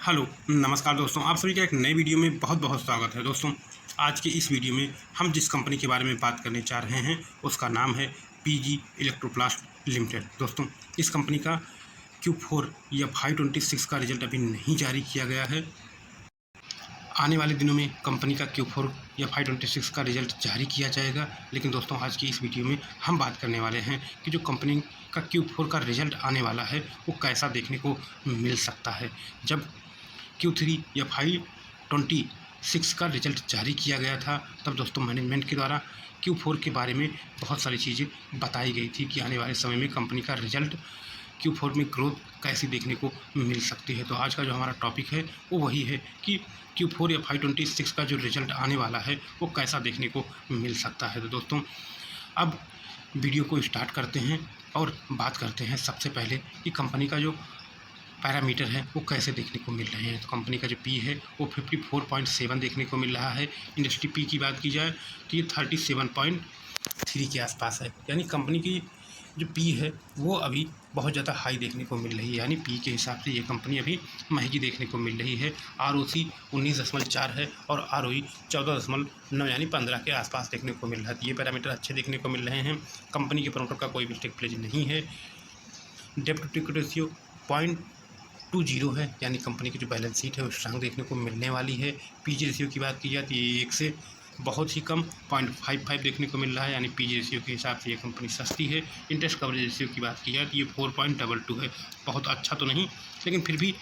Hello नमस्कार दोस्तों, आप सभी का एक नए वीडियो में बहुत बहुत स्वागत है। दोस्तों, आज के इस वीडियो में हम जिस कंपनी के बारे में बात करने जा रहे हैं उसका नाम है पीजी इलेक्ट्रोप्लास्ट लिमिटेड। दोस्तों, इस कंपनी का Q4 या 526 का रिजल्ट अभी नहीं जारी किया गया है। आने वाले दिनों में कंपनी का Q4 या 526 का रिजल्ट जारी किया जाएगा। लेकिन दोस्तों, आज की इस वीडियो में हम बात करने वाले हैं कि जो कंपनी का Q4 का रिजल्ट आने वाला है वो कैसा देखने को मिल सकता है। जब Q3 या 526 का रिजल्ट जारी किया गया था तब दोस्तों मैनेजमेंट के द्वारा Q4 के बारे में बहुत सारी चीज़ें बताई गई थी कि आने वाले समय में कंपनी का रिजल्ट Q4 में ग्रोथ कैसी देखने को मिल सकती है। तो आज का जो हमारा टॉपिक है वो वही है कि Q4 या 526 का जो रिजल्ट आने वाला है वो कैसा देखने को मिल सकता है। तो दोस्तों, अब वीडियो को स्टार्ट करते हैं और बात करते हैं सबसे पहले कि कंपनी का जो पैरामीटर है वो कैसे देखने को मिल रहे हैं। तो कंपनी का जो पी है वो 54.7 देखने को मिल रहा है। इंडस्ट्री पी की बात की जाए तो ये 37.3 के आसपास है। यानी कंपनी की जो पी है वो अभी बहुत ज़्यादा हाई देखने को मिल रही है। यानी पी के हिसाब से ये कंपनी अभी महंगी देखने को मिल रही है। ROC 19.4 है और ROE 14.9 यानी 15 के आसपास देखने को मिल रहा है। ये पैरामीटर अच्छे देखने को मिल रहे हैं। कंपनी के प्रमोटर का कोई भी टेक प्लेज नहीं है। डेब्ट टू इक्विटी रेशियो 0.20 है। यानी कंपनी की जो बैलेंस शीट है वो स्ट्रांग देखने को मिलने वाली है। पीजी रेशियो की बात की जाए तो ये 1 से बहुत ही कम 0.55 देखने को मिल रहा है। यानी पीजी रेशियो के हिसाब से ये कंपनी सस्ती है। इंटरेस्ट कवरेज रेशियो की बात की जाए तो ये 4.22 है। बहुत अच्छा तो नहीं, लेकिन फिर भी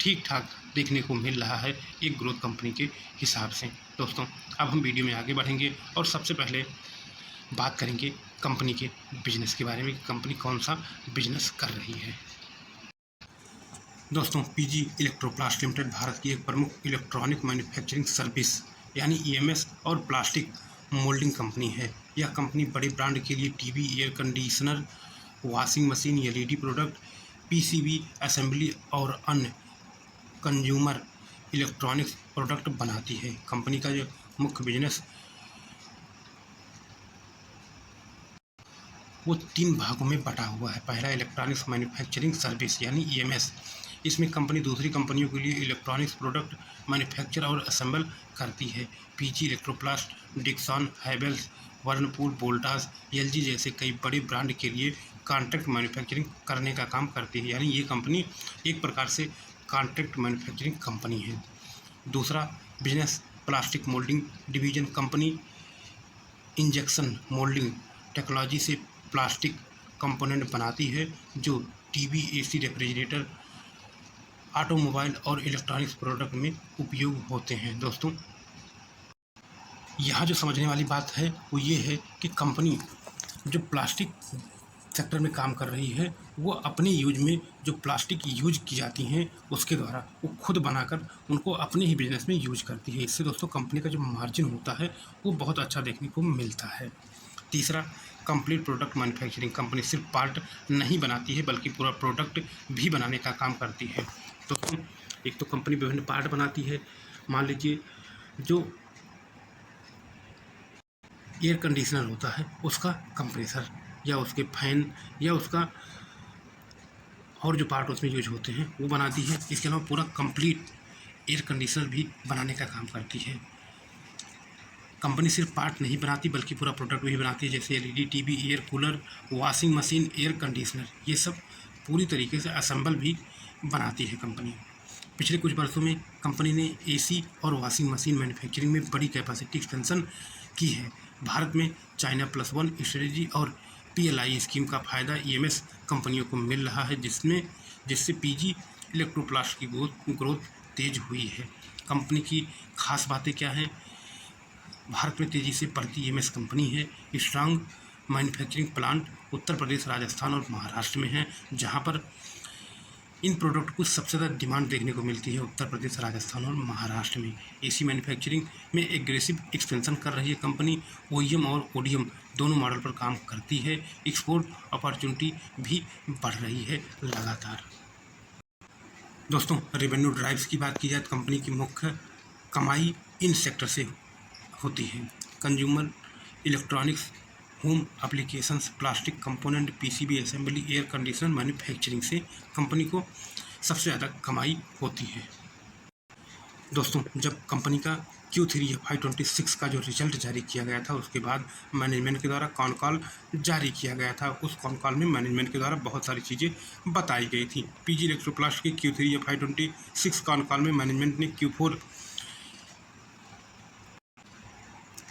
ठीक ठाक देखने को मिल रहा है एक ग्रोथ कंपनी के हिसाब से। दोस्तों, अब हम वीडियो में आगे बढ़ेंगे और सबसे पहले बात करेंगे कंपनी के बिजनेस के बारे में कि कंपनी कौन सा बिजनेस कर रही है। दोस्तों, पीजी इलेक्ट्रोप्लास्ट लिमिटेड भारत की एक प्रमुख इलेक्ट्रॉनिक मैन्युफैक्चरिंग सर्विस यानी EMS और प्लास्टिक मोल्डिंग कंपनी है। यह कंपनी बड़े ब्रांड के लिए TV, air conditioner, washing machine, LED product, PCB assembly और अन्य कंज्यूमर इलेक्ट्रॉनिक्स प्रोडक्ट बनाती है। कंपनी का जो मुख्य बिजनेस वो 3 भागों में बटा हुआ है। पहला इलेक्ट्रॉनिक्स मैन्युफैक्चरिंग सर्विस यानी EMS। इसमें कंपनी दूसरी कंपनियों के लिए इलेक्ट्रॉनिक्स प्रोडक्ट मैन्युफैक्चर और असेंबल करती है। PG Electroplast, Dixon, Havells, Whirlpool, Voltas, LG जैसे कई बड़े ब्रांड के लिए कॉन्ट्रैक्ट मैन्युफैक्चरिंग करने का काम करती है। यानी ये कंपनी एक प्रकार से कॉन्ट्रैक्ट मैन्युफैक्चरिंग कंपनी है। दूसरा business plastic moulding division. Company injection moulding technology से प्लास्टिक कंपोनेंट बनाती है जो टीवी, AC, रेफ्रिजरेटर, ऑटोमोबाइल और इलेक्ट्रॉनिक्स प्रोडक्ट में उपयोग होते हैं। दोस्तों, यहाँ जो समझने वाली बात है वो ये है कि कंपनी जो प्लास्टिक सेक्टर में काम कर रही है वो अपने यूज में जो प्लास्टिक यूज की जाती हैं उसके द्वारा वो खुद बनाकर उनको अपने ही बिजनेस में यूज करती है। इससे दोस्तों कंपनी का जो मार्जिन होता है वो बहुत अच्छा देखने को मिलता है। तीसरा, कंप्लीट प्रोडक्ट मैन्युफैक्चरिंग। कंपनी सिर्फ पार्ट नहीं बनाती है बल्कि पूरा प्रोडक्ट भी बनाने का काम करती है। दोस्तों, एक तो कंपनी विभिन्न पार्ट बनाती है। मान लीजिए जो एयर कंडीशनर होता है उसका कंप्रेसर या उसके फैन या उसका और जो पार्ट उसमें यूज होते हैं वो बनाती है। इसके अलावा पूरा कंप्लीट एयर कंडीशनर भी बनाने का काम करती है। कंपनी सिर्फ पार्ट नहीं बनाती बल्कि पूरा प्रोडक्ट भी बनाती है, जैसे LED, TV, air cooler, washing machine, air conditioner, ये सब पूरी तरीके से असेंबल भी बनाती है कंपनी। पिछले कुछ वर्षों में कंपनी ने AC और वॉशिंग मशीन मैन्युफैक्चरिंग में बड़ी कैपेसिटी एक्सपेंशन की है। भारत में China +1 स्ट्रेटजी और PLI स्कीम का फ़ायदा EMS कंपनियों को मिल रहा है जिससे पीजी इलेक्ट्रोप्लास्ट की ग्रोथ तेज हुई है। कंपनी की खास बातें क्या हैं? भारत में तेज़ी से बढ़ती EMS कंपनी है। Strong manufacturing plant Uttar Pradesh, Rajasthan और महाराष्ट्र में है, जहां पर इन प्रोडक्ट को सबसे ज़्यादा डिमांड देखने को मिलती है उत्तर प्रदेश, राजस्थान और महाराष्ट्र में। AC मैन्युफैक्चरिंग में एग्रेसिव एक्सपेंशन कर रही है कंपनी। OEM और ODM दोनों मॉडल पर काम करती है। एक्सपोर्ट अपॉर्चुनिटी भी बढ़ रही है लगातार। दोस्तों, रेवेन्यू ड्राइव्स की बात की जाए तो कंपनी की मुख्य कमाई इन सेक्टर से होती है। Consumer electronics, home applications, plastic component, PCB assembly, air conditioner manufacturing से कंपनी को सबसे ज़्यादा कमाई होती है। दोस्तों, जब कंपनी का Q3 FY26 का जो रिजल्ट जारी किया गया था, उसके बाद मैनेजमेंट के द्वारा कॉन कॉल जारी किया गया था। उस कॉन कॉल में मैनेजमेंट के द्वारा बहुत सारी चीज़ें बताई गई थी। पीजी इलेक्ट्रोप्लास्ट के Q3 FY26 कॉन कॉल में मैनेजमेंट ने Q4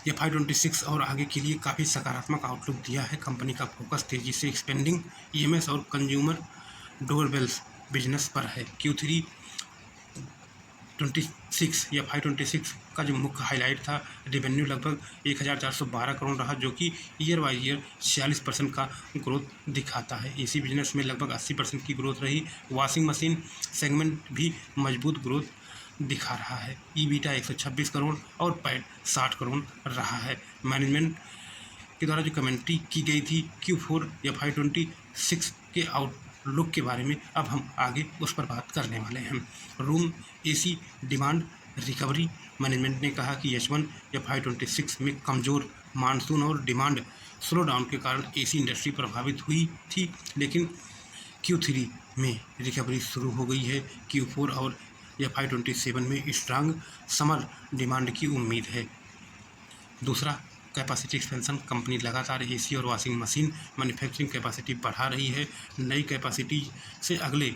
FY26 और आगे के लिए काफ़ी सकारात्मक आउटलुक दिया है। कंपनी का फोकस तेज़ी से एक्सपेंडिंग EMS और कंज्यूमर डोरबेल्स बिजनेस पर है। Q3 26 या FY26 का जो मुख्य हाईलाइट था, रेवेन्यू लगभग 1412 करोड़ रहा, जो कि ईयर बाई ईयर 46% का ग्रोथ दिखाता है। एसी बिजनेस में लगभग 80% की ग्रोथ रही। वॉशिंग मशीन सेगमेंट भी मजबूत ग्रोथ दिखा रहा है। ईबीटा 126 करोड़ और पैट 60 करोड़ रहा है। मैनेजमेंट के द्वारा जो कमेंट्री की गई थी Q4 FY26 के आउटलुक के बारे में, अब हम आगे उस पर बात करने वाले हैं। Room AC demand recovery. Management ने कहा कि H1 FY26 में कमज़ोर मानसून और डिमांड स्लो डाउन के कारण एसी इंडस्ट्री प्रभावित हुई थी, लेकिन Q3 में रिकवरी शुरू हो गई है। Q4 और FY27 में स्ट्रांग समर डिमांड की उम्मीद है। दूसरा, कैपेसिटी एक्सपेंशन। कंपनी लगातार एसी और वॉशिंग मशीन मैन्युफैक्चरिंग कैपेसिटी बढ़ा रही है। नई कैपेसिटी से अगले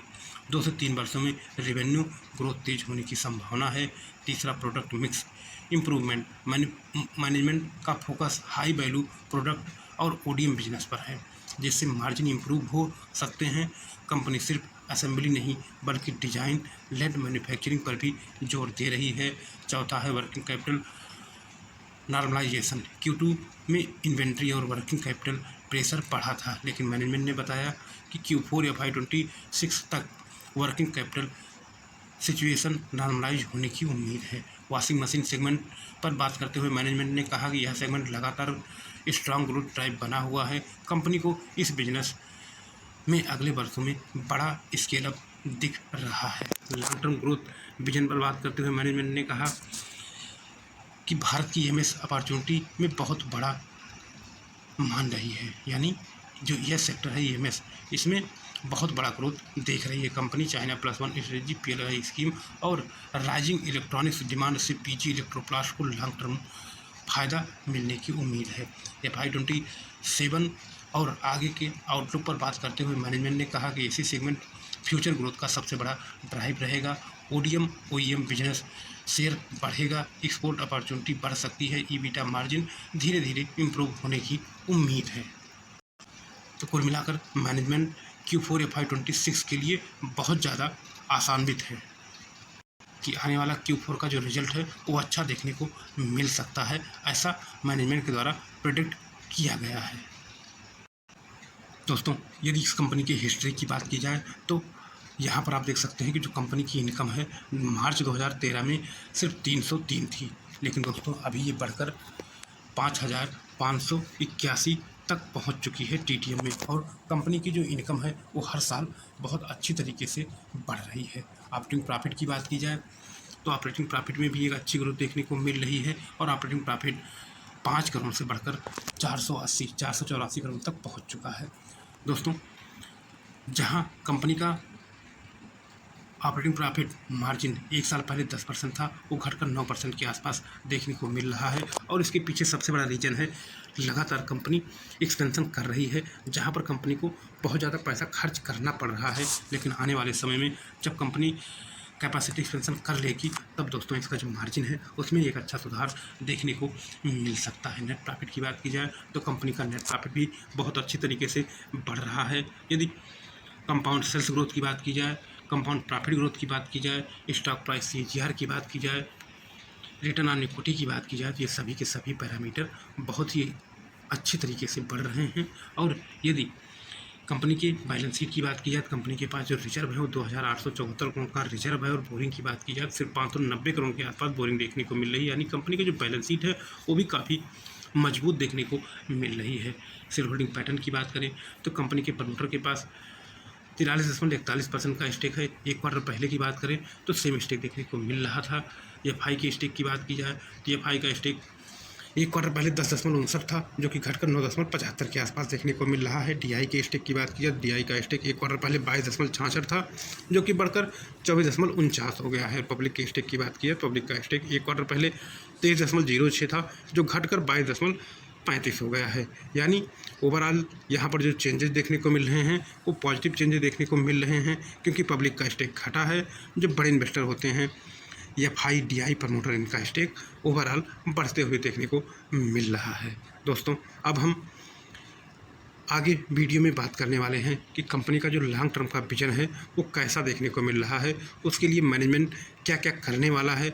2 से 3 वर्षों में रेवेन्यू ग्रोथ तेज होने की संभावना है। तीसरा, प्रोडक्ट मिक्स इम्प्रूवमेंट। मैनेजमेंट का फोकस हाई वैल्यू प्रोडक्ट और ODM बिजनेस पर है, जिससे मार्जिन इम्प्रूव हो सकते हैं। कंपनी सिर्फ असेंबली नहीं बल्कि डिजाइन लेड मैन्युफैक्चरिंग पर भी जोर दे रही है। चौथा है वर्किंग कैपिटल नॉर्मलाइजेशन। Q2 में इन्वेंट्री और वर्किंग कैपिटल प्रेशर बढ़ा था, लेकिन मैनेजमेंट ने बताया कि Q4 FY26 तक वर्किंग कैपिटल सिचुएशन नॉर्मलाइज होने की उम्मीद है। वॉशिंग मशीन सेगमेंट पर बात करते हुए मैनेजमेंट ने कहा कि यह सेगमेंट लगातार स्ट्रांग ग्रोथ ड्राइव बना हुआ है। कंपनी को इस बिजनेस में अगले वर्षों में बड़ा स्केल अप दिख रहा है। लॉन्ग टर्म ग्रोथ विजन पर बात करते हुए मैनेजमेंट ने कहा कि भारत की EMS अपॉर्चुनिटी में बहुत बड़ा मान रही है, यानी जो यह सेक्टर है EMS, इसमें बहुत बड़ा ग्रोथ देख रही है company. China +1 strategy, PLI scheme और राइजिंग इलेक्ट्रॉनिक्स डिमांड से पीजी इलेक्ट्रोप्लास्ट को लॉन्ग टर्म फ़ायदा मिलने की उम्मीद है। FY27 और आगे के आउटलुक पर बात करते हुए मैनेजमेंट ने कहा कि एसी सेगमेंट फ्यूचर ग्रोथ का सबसे बड़ा ड्राइव रहेगा। ODM OEM बिजनेस शेयर बढ़ेगा। एक्सपोर्ट अपॉर्चुनिटी बढ़ सकती है। ईबीटा मार्जिन धीरे धीरे इम्प्रूव होने की उम्मीद है। तो कुल मिलाकर मैनेजमेंट Q4 FY26 के लिए बहुत ज़्यादा आशान्वित है कि आने वाला Q4 का जो रिजल्ट है वो अच्छा देखने को मिल सकता है। ऐसा मैनेजमेंट के द्वारा प्रेडिक्ट किया गया है। दोस्तों, यदि इस कंपनी की हिस्ट्री की बात की जाए तो यहाँ पर आप देख सकते हैं कि जो कंपनी की इनकम है मार्च 2013 में सिर्फ 303 थी, लेकिन दोस्तों अभी ये बढ़कर 5581 तक पहुँच चुकी है TTM में। और कंपनी की जो इनकम है वो हर साल बहुत अच्छी तरीके से बढ़ रही है। ऑपरेटिंग प्रॉफिट की बात की जाए तो ऑपरेटिंग प्रॉफिट में भी एक अच्छी ग्रोथ देखने को मिल रही है और ऑपरेटिंग प्रॉफिट 5 करोड़ से बढ़कर 484 करोड़ तक पहुँच चुका है। दोस्तों, जहाँ कंपनी का ऑपरेटिंग प्रॉफिट मार्जिन 1 साल पहले 10% था, वो घटकर 9% के आसपास देखने को मिल रहा है। और इसके पीछे सबसे बड़ा रीज़न है लगातार कंपनी एक्सपेंशन कर रही है, जहाँ पर कंपनी को बहुत ज़्यादा पैसा खर्च करना पड़ रहा है। लेकिन आने वाले समय में जब कंपनी कैपेसिटी एक्सपेंशन कर लेगी तब दोस्तों इसका जो मार्जिन है उसमें एक अच्छा सुधार देखने को मिल सकता है। नेट प्रॉफिट की बात की जाए तो कंपनी का नेट प्रॉफिट भी बहुत अच्छी तरीके से बढ़ रहा है। यदि कंपाउंड सेल्स ग्रोथ की बात की जाए, कंपाउंड प्रॉफिट ग्रोथ की बात की जाए, स्टॉक प्राइस CAGR की बात की जाए, रिटर्न ऑन इक्विटी की बात की जाए, तो ये सभी के सभी पैरामीटर बहुत ही अच्छी तरीके से बढ़ रहे हैं। और यदि कंपनी के बैलेंस शीट की बात की जाए तो कंपनी के पास जो रिजर्व है वो 2874 करोड़ का रिजर्व है। और बोरिंग की बात की जाए तो सिर्फ 590 करोड़ के आसपास बोरिंग देखने को मिल रही है, यानी कंपनी की जो बैलेंस शीट है वो भी काफ़ी मजबूत देखने को मिल रही है। शेयर होल्डिंग पैटर्न की बात करें तो कंपनी के प्रमोटर के पास 43.41% का स्टेक है। एक क्वार्टर पहले की बात करें तो सेम स्टेक देखने को मिल रहा था। FI के स्टेक की बात की जाए तो FI का स्टेक एक क्वार्टर पहले 10.59 था, जो कि घटकर 9.75 के आसपास देखने को मिल रहा है। DI के स्टेक की बात की जाए, DI का स्टेक एक क्वार्टर पहले 22.66 था, जो कि बढ़कर 24.49 हो गया है। पब्लिक के स्टेक की बात की है, पब्लिक का स्टेक एक क्वार्टर पहले 23.06 था, जो घटकर 22.35 हो गया है। यानी ओवरऑल यहाँ पर जो चेंजेस देखने को मिल रहे हैं वो पॉजिटिव चेंजेस देखने को मिल रहे हैं, क्योंकि पब्लिक का स्टेक घटा है। जो बड़े इन्वेस्टर होते हैं, FI DI प्रमोटर, इनका स्टेक ओवरऑल बढ़ते हुए देखने को मिल रहा है। दोस्तों, अब हम आगे वीडियो में बात करने वाले हैं कि कंपनी का जो लॉन्ग टर्म का विजन है वो कैसा देखने को मिल रहा है, उसके लिए मैनेजमेंट क्या क्या करने वाला है।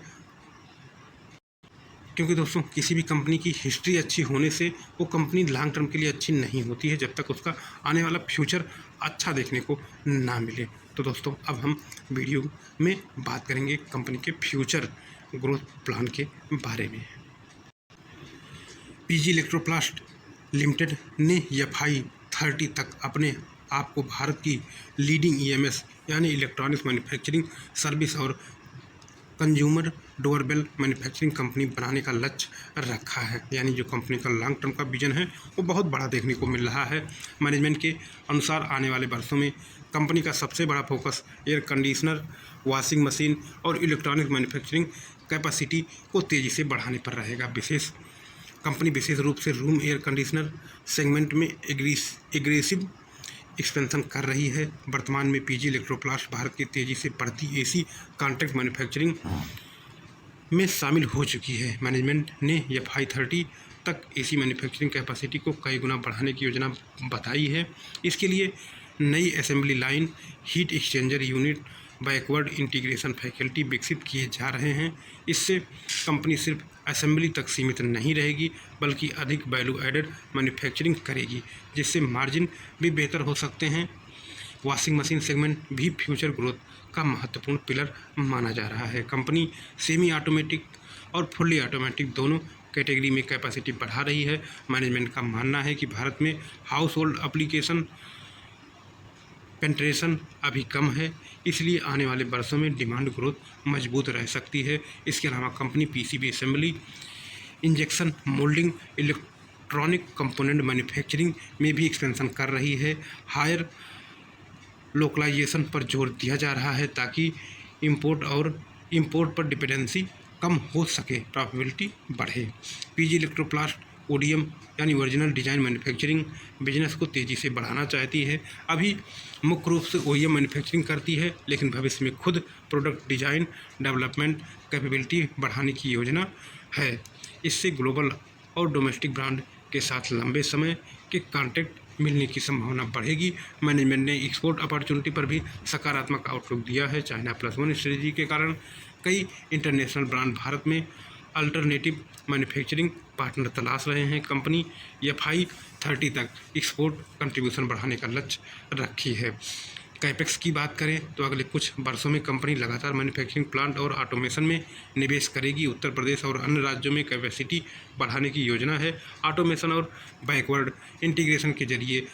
क्योंकि दोस्तों, किसी भी कंपनी की हिस्ट्री अच्छी होने से वो कंपनी लॉन्ग टर्म के लिए अच्छी नहीं होती है, जब तक उसका आने वाला फ्यूचर अच्छा देखने को ना मिले। तो दोस्तों, अब हम वीडियो में बात करेंगे कंपनी के फ्यूचर ग्रोथ प्लान के बारे में। PG इलेक्ट्रोप्लास्ट लिमिटेड ने FI 30 तक अपने आप को भारत की लीडिंग EMS यानी इलेक्ट्रॉनिक्स मैन्युफैक्चरिंग सर्विस और कंज्यूमर डोरबेल मैन्युफैक्चरिंग कंपनी बनाने का लक्ष्य रखा है। यानी जो कंपनी का लॉन्ग टर्म का विजन है वो बहुत बड़ा देखने को मिल रहा है। मैनेजमेंट के अनुसार आने वाले वर्षों में कंपनी का सबसे बड़ा focus air conditioner, washing machine और इलेक्ट्रॉनिक मैन्युफैक्चरिंग कैपेसिटी को तेज़ी से बढ़ाने पर रहेगा। कंपनी विशेष रूप से रूम एयर कंडीशनर सेगमेंट में एग्रेसिव एक्सपेंशन कर रही है। वर्तमान में PG इलेक्ट्रोप्लास्ट भारत की तेज़ी से बढ़ती AC कॉन्ट्रैक्ट मैन्युफैक्चरिंग में शामिल हो चुकी है। मैनेजमेंट ने FI 30 तक AC मैन्युफैक्चरिंग कैपेसिटी को कई गुना बढ़ाने की योजना बताई है। इसके लिए नई assembly line, heat exchanger unit, backward integration facility विकसित किए जा रहे हैं। इससे कंपनी सिर्फ असेंबली तक सीमित नहीं रहेगी, बल्कि अधिक वैल्यू एडेड मैन्युफैक्चरिंग करेगी, जिससे मार्जिन भी बेहतर हो सकते हैं। वॉशिंग मशीन सेगमेंट भी फ्यूचर ग्रोथ का महत्वपूर्ण पिलर माना जा रहा है। कंपनी सेमी ऑटोमेटिक और फुल्ली ऑटोमेटिक दोनों कैटेगरी में कैपेसिटी बढ़ा रही है। मैनेजमेंट का मानना है कि भारत में हाउस होल्ड एप्लीकेशन पेंट्रेशन अभी कम है, इसलिए आने वाले वर्षों में डिमांड ग्रोथ मजबूत रह सकती है। इसके अलावा company PCB assembly, injection moulding, electronic component manufacturing में भी एक्सपेंशन कर रही है। हायर लोकलाइजेशन पर जोर दिया जा रहा है ताकि इंपोर्ट पर डिपेंडेंसी कम हो सके, प्रॉफिटेबिलिटी बढ़े। PG इलेक्ट्रोप्लास्ट ODM यानी ओरिजिनल डिज़ाइन मैन्युफैक्चरिंग बिजनेस को तेज़ी से बढ़ाना चाहती है। अभी मुख्य रूप से OEM मैन्युफैक्चरिंग करती है, लेकिन भविष्य में खुद प्रोडक्ट डिज़ाइन डेवलपमेंट कैपेबिलिटी बढ़ाने की योजना है। इससे ग्लोबल और डोमेस्टिक ब्रांड के साथ लंबे समय के कॉन्ट्रैक्ट मिलने की संभावना बढ़ेगी। मैनेजमेंट ने एक्सपोर्ट अपॉर्चुनिटी पर भी सकारात्मक आउटलुक दिया है। चाइना +1 स्ट्रेटजी के कारण कई इंटरनेशनल ब्रांड भारत में अल्टरनेटिव मैन्युफैक्चरिंग पार्टनर तलाश रहे हैं। कंपनी FI 30 तक एक्सपोर्ट कंट्रीब्यूशन बढ़ाने का लक्ष्य रखी है। कैपेक्स की बात करें तो अगले कुछ वर्षों में कंपनी लगातार मैन्युफैक्चरिंग प्लांट और ऑटोमेशन में निवेश करेगी। उत्तर प्रदेश और अन्य राज्यों में कैपेसिटी बढ़ाने की योजना है। ऑटोमेशन और बैकवर्ड इंटीग्रेशन के जरिए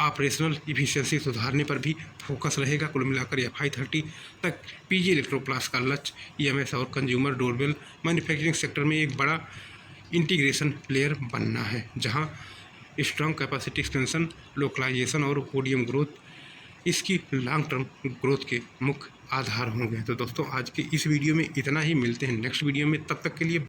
ऑपरेशनल इफिशियंसी सुधारने पर भी फोकस रहेगा। कुल मिलाकर FI 30 तक PG इलेक्ट्रोप्लास्ट का लक्ष्य EMS और कंज्यूमर डोरबेल मैन्युफैक्चरिंग सेक्टर में एक बड़ा इंटीग्रेशन प्लेयर बनना है, जहां स्ट्रॉन्ग कैपेसिटी एक्सपेंशन, लोकलाइजेशन और ODM ग्रोथ इसकी लॉन्ग टर्म ग्रोथ के मुख्य आधार होंगे। तो दोस्तों, आज के इस वीडियो में इतना ही। मिलते हैं नेक्स्ट वीडियो में, तब तक के लिए